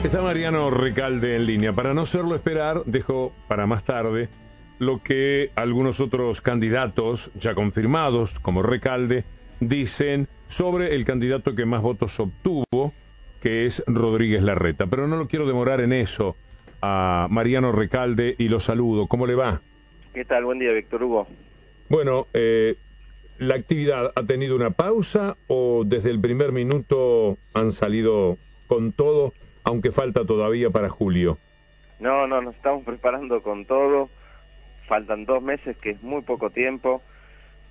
Está Mariano Recalde en línea. Para no hacerlo esperar, dejo para más tarde lo que algunos otros candidatos ya confirmados, como Recalde, dicen sobre el candidato que más votos obtuvo, que es Rodríguez Larreta. Pero no lo quiero demorar en eso. A Mariano Recalde y lo saludo. ¿Cómo le va? ¿Qué tal? Buen día, Víctor Hugo. Bueno, ¿la actividad ha tenido una pausa o desde el primer minuto han salido con todo, aunque falta todavía para julio? No, nos estamos preparando con todo. Faltan 2 meses, que es muy poco tiempo,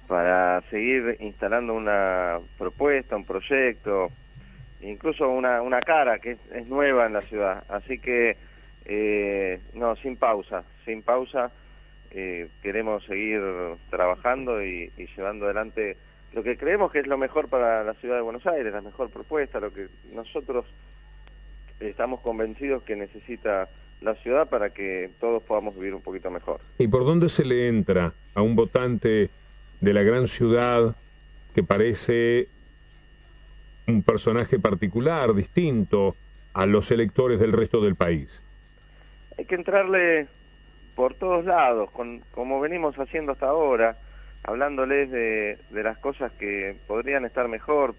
para seguir instalando una propuesta, un proyecto, incluso una cara que es nueva en la ciudad. Así que, no, sin pausa. Queremos seguir trabajando y llevando adelante lo que creemos que es lo mejor para la ciudad de Buenos Aires, la mejor propuesta, lo que nosotros estamos convencidos que necesita la ciudad para que todos podamos vivir un poquito mejor. ¿Y por dónde se le entra a un votante de la gran ciudad que parece un personaje particular, distinto a los electores del resto del país? Hay que entrarle por todos lados, como venimos haciendo hasta ahora, hablándoles de las cosas que podrían estar mejor,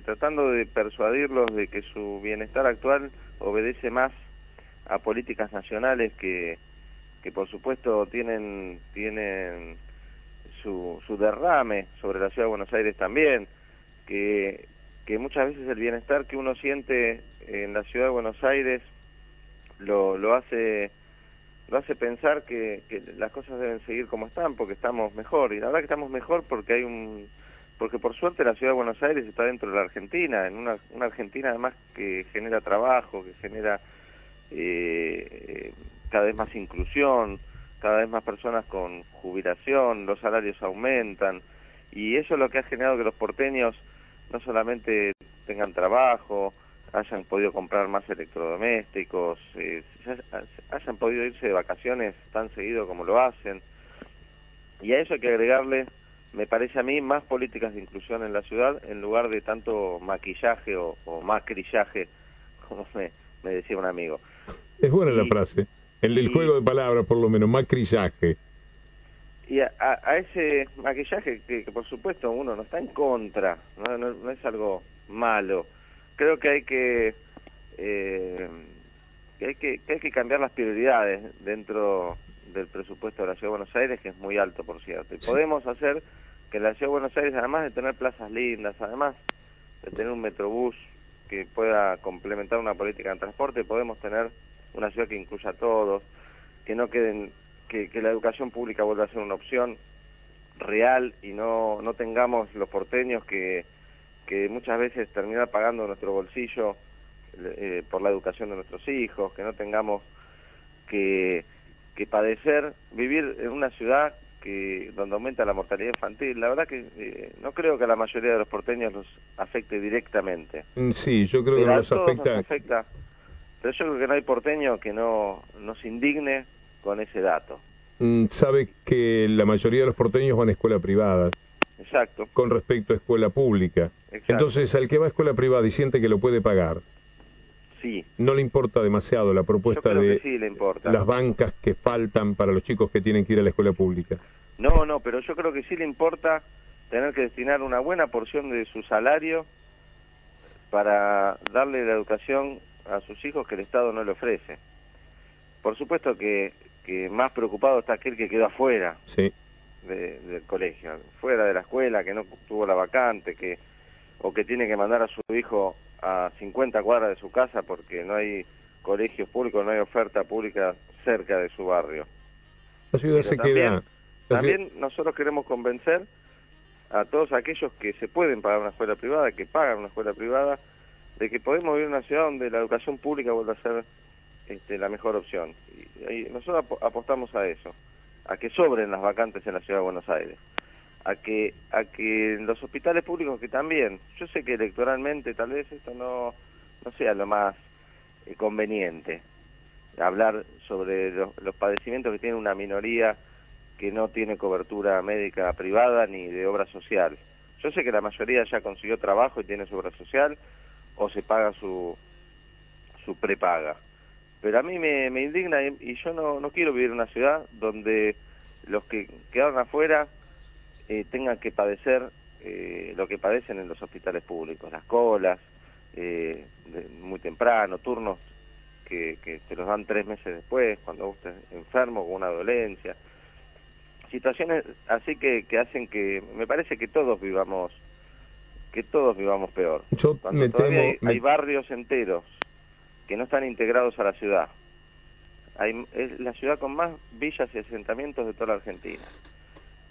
tratando de persuadirlos de que su bienestar actual obedece más a políticas nacionales que por supuesto tienen su derrame sobre la ciudad de Buenos Aires también, que muchas veces el bienestar que uno siente en la ciudad de Buenos Aires lo hace pensar que las cosas deben seguir como están, porque estamos mejor, y la verdad que estamos mejor porque por suerte la ciudad de Buenos Aires está dentro de la Argentina, en una Argentina además que genera trabajo, que genera cada vez más inclusión, cada vez más personas con jubilación, los salarios aumentan, y eso es lo que ha generado que los porteños no solamente tengan trabajo, hayan podido comprar más electrodomésticos, hayan podido irse de vacaciones tan seguido como lo hacen, y a eso hay que agregarle, me parece a mí, más políticas de inclusión en la ciudad en lugar de tanto maquillaje o macrillaje, como me decía un amigo. Es buena la frase, el juego de palabras por lo menos, macrillaje. Y a ese maquillaje que por supuesto uno no está en contra, no es algo malo. Creo que hay que cambiar las prioridades dentro del presupuesto de la Ciudad de Buenos Aires, que es muy alto, por cierto. Y podemos hacer que la Ciudad de Buenos Aires, además de tener plazas lindas, además de tener un metrobús que pueda complementar una política de transporte, podemos tener una ciudad que incluya a todos, que no queden, que la educación pública vuelva a ser una opción real y no tengamos los porteños que muchas veces terminan pagando nuestro bolsillo por la educación de nuestros hijos, que no tengamos que padecer, vivir en una ciudad donde aumenta la mortalidad infantil. La verdad que no creo que a la mayoría de los porteños los afecte directamente. Sí, yo creo que no nos afecta, pero yo creo que no hay porteño que no se indigne con ese dato. Sabe que la mayoría de los porteños van a escuela privada. Exacto. Con respecto a escuela pública. Exacto. Entonces, al que va a escuela privada y siente que lo puede pagar, sí, no le importa demasiado la propuesta de sí le importa. Las bancas que faltan para los chicos que tienen que ir a la escuela pública. No, pero yo creo que sí le importa tener que destinar una buena porción de su salario para darle la educación a sus hijos que el Estado no le ofrece. Por supuesto que más preocupado está aquel que quedó afuera. Sí. Del colegio, fuera de la escuela, que no tuvo la vacante, o que tiene que mandar a su hijo a 50 cuadras de su casa porque no hay colegios públicos, no hay oferta pública cerca de su barrio. La ciudad se queda. También nosotros queremos convencer a todos aquellos que se pueden pagar una escuela privada, que pagan una escuela privada, de que podemos vivir en una ciudad donde la educación pública vuelva a ser la mejor opción. Y nosotros apostamos a eso, a que sobren las vacantes en la ciudad de Buenos Aires, a que en los hospitales públicos, que también, yo sé que electoralmente tal vez esto no sea lo más conveniente, hablar sobre los padecimientos que tiene una minoría que no tiene cobertura médica privada ni de obra social. Yo sé que la mayoría ya consiguió trabajo y tiene su obra social, o se paga su su prepaga. Pero a mí me indigna y yo no quiero vivir en una ciudad donde los que quedaron afuera tengan que padecer lo que padecen en los hospitales públicos, las colas, muy temprano, turnos que te los dan 3 meses después, cuando vos estás enfermo con una dolencia. Situaciones así que hacen que, me parece que todos vivamos peor. Cuando todavía hay barrios enteros que no están integrados a la ciudad. Es la ciudad con más villas y asentamientos de toda la Argentina.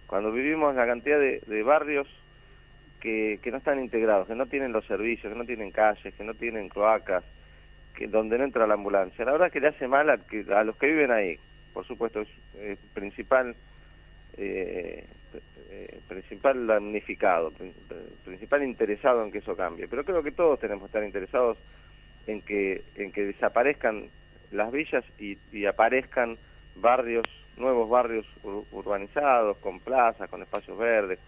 Cuando vivimos la cantidad de barrios que no están integrados, que no tienen los servicios, que no tienen calles, que no tienen cloacas, donde no entra la ambulancia. La verdad que le hace mal a los que viven ahí. Por supuesto, es principal damnificado, principal interesado en que eso cambie. Pero creo que todos tenemos que estar interesados en que desaparezcan las villas y aparezcan nuevos barrios urbanizados, con plazas, con espacios verdes,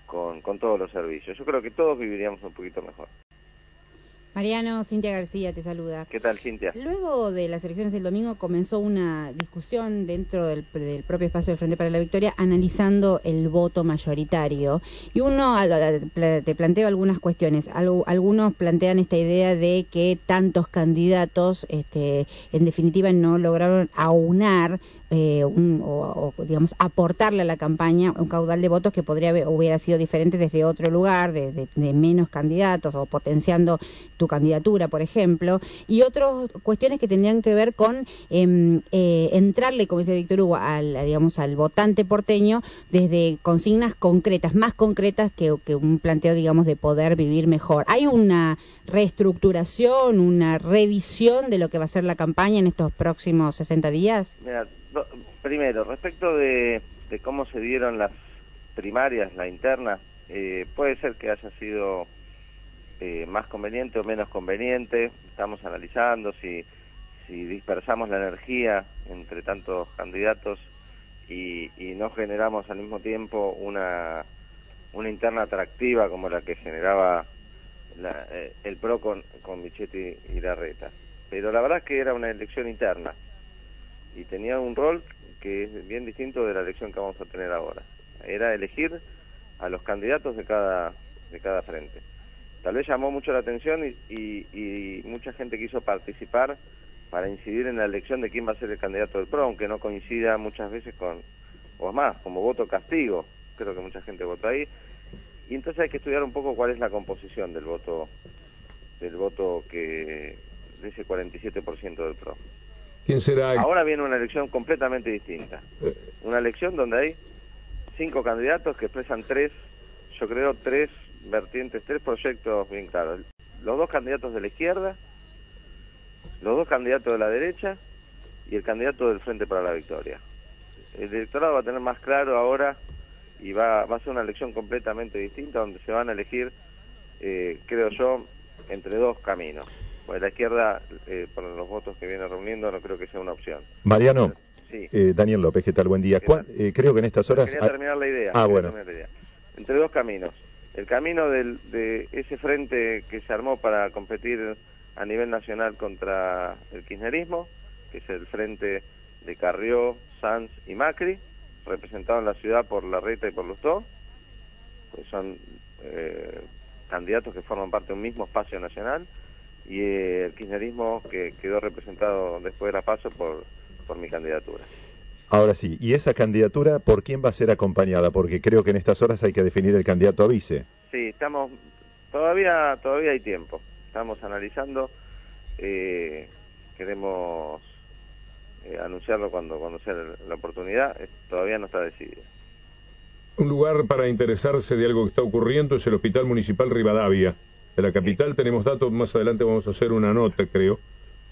con todos los servicios. Yo creo que todos viviríamos un poquito mejor. Mariano, Cintia García te saluda. ¿Qué tal, Cintia? Luego de las elecciones del domingo comenzó una discusión dentro del propio espacio del Frente para la Victoria analizando el voto mayoritario. Y te planteo algunas cuestiones. Algunos plantean esta idea de que tantos candidatos en definitiva no lograron aunar digamos aportarle a la campaña un caudal de votos que hubiera sido diferente desde otro lugar, de menos candidatos o potenciando tu candidatura, por ejemplo, y otras cuestiones que tendrían que ver con entrarle, como dice Víctor Hugo, al votante porteño desde consignas concretas, más concretas que un planteo, digamos, de poder vivir mejor. ¿Hay una reestructuración, una revisión de lo que va a ser la campaña en estos próximos 60 días? Mira, primero, respecto de cómo se dieron las primarias, la interna, puede ser que haya sido más conveniente o menos conveniente. Estamos analizando si dispersamos la energía entre tantos candidatos y no generamos al mismo tiempo una interna atractiva como la que generaba el PRO con Michetti y Larreta. Pero la verdad es que era una elección interna y tenía un rol que es bien distinto de la elección que vamos a tener ahora. Era elegir a los candidatos de cada frente. Tal vez llamó mucho la atención y mucha gente quiso participar para incidir en la elección de quién va a ser el candidato del PRO, aunque no coincida muchas veces o más, como voto castigo. Creo que mucha gente votó ahí. Y entonces hay que estudiar un poco cuál es la composición del voto de ese 47% del PRO. ¿Quién será? Ahora viene una elección completamente distinta. Una elección donde hay 5 candidatos que expresan tres vertientes, 3 proyectos bien claros. Los 2 candidatos de la izquierda, los 2 candidatos de la derecha y el candidato del Frente para la Victoria. El electorado va a tener más claro ahora y va a ser una elección completamente distinta donde se van a elegir, creo yo, entre 2 caminos. Pues la izquierda, por los votos que viene reuniendo, no creo que sea una opción. Mariano, sí. Daniel López, ¿qué tal? Buen día. Creo que en estas horas... Quería terminar la idea. Bueno. Entre 2 caminos. El camino de ese frente que se armó para competir a nivel nacional contra el kirchnerismo, que es el frente de Carrió, Sanz y Macri, representado en la ciudad por Larreta y por Lustó, pues son candidatos que forman parte de un mismo espacio nacional, y el kirchnerismo que quedó representado después de la PASO por mi candidatura. Ahora sí, ¿y esa candidatura por quién va a ser acompañada? Porque creo que en estas horas hay que definir el candidato a vice. Sí, todavía hay tiempo. Estamos analizando, queremos anunciarlo cuando sea la oportunidad. Todavía no está decidido. Un lugar para interesarse de algo que está ocurriendo es el Hospital Municipal Rivadavia de la capital. Sí. Tenemos datos, más adelante vamos a hacer una nota, creo,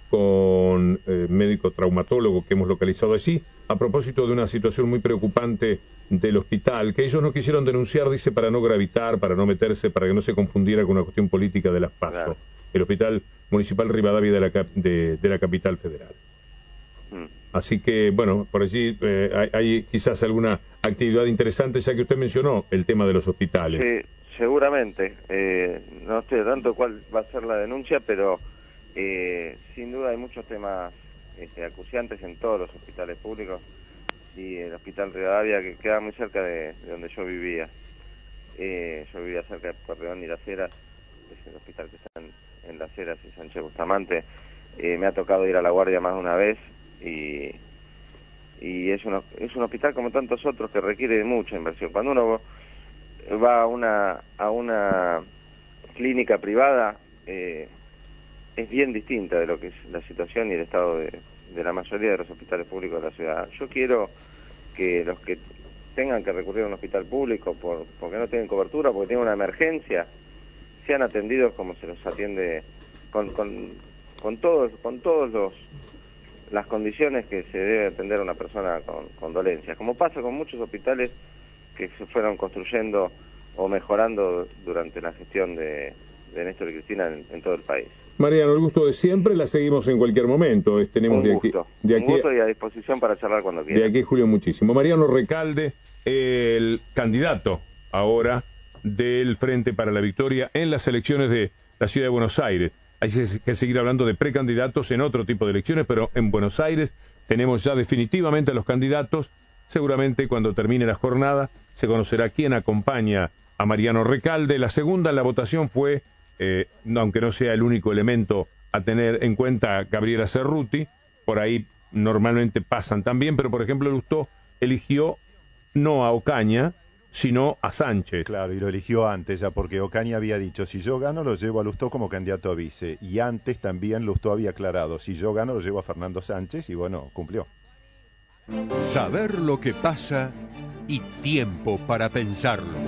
con médico traumatólogo que hemos localizado allí, a propósito de una situación muy preocupante del hospital, que ellos no quisieron denunciar, dice, para no gravitar, para no meterse, para que no se confundiera con una cuestión política de las PASO. Claro. El Hospital Municipal Rivadavia de la capital federal. Así que, bueno, por allí hay quizás alguna actividad interesante, ya que usted mencionó el tema de los hospitales. Sí, seguramente. No sé tanto cuál va a ser la denuncia, pero Sin duda hay muchos temas acuciantes en todos los hospitales públicos, y el Hospital Rivadavia, que queda muy cerca de donde yo vivía. Yo vivía cerca de Pueyrredón y Las Heras, es el hospital que está en Las Heras y Sánchez Bustamante. Me ha tocado ir a La Guardia más de una vez, y es un hospital como tantos otros que requiere de mucha inversión. Cuando uno va a una clínica privada, es bien distinta de lo que es la situación y el estado de la mayoría de los hospitales públicos de la ciudad. Yo quiero que los que tengan que recurrir a un hospital público porque no tienen cobertura, porque tienen una emergencia, sean atendidos como se los atiende con todos las condiciones que se debe atender a una persona con dolencias, como pasa con muchos hospitales que se fueron construyendo o mejorando durante la gestión de Néstor y Cristina en todo el país. Mariano, el gusto de siempre, la seguimos en cualquier momento. Tenemos un gusto y a disposición para charlar cuando quieran. De aquí, Julio, muchísimo. Mariano Recalde, el candidato ahora del Frente para la Victoria en las elecciones de la Ciudad de Buenos Aires. Hay que seguir hablando de precandidatos en otro tipo de elecciones, pero en Buenos Aires tenemos ya definitivamente a los candidatos. Seguramente cuando termine la jornada se conocerá quién acompaña a Mariano Recalde. La segunda en la votación fue, aunque no sea el único elemento a tener en cuenta, Gabriela Cerruti. Por ahí normalmente pasan también, pero por ejemplo Lustó eligió no a Ocaña, sino a Sánchez. Claro, y lo eligió antes ya, porque Ocaña había dicho, si yo gano lo llevo a Lustó como candidato a vice, y antes también Lustó había aclarado, si yo gano lo llevo a Fernando Sánchez, y bueno, cumplió. Saber lo que pasa y tiempo para pensarlo.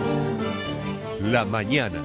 La mañana.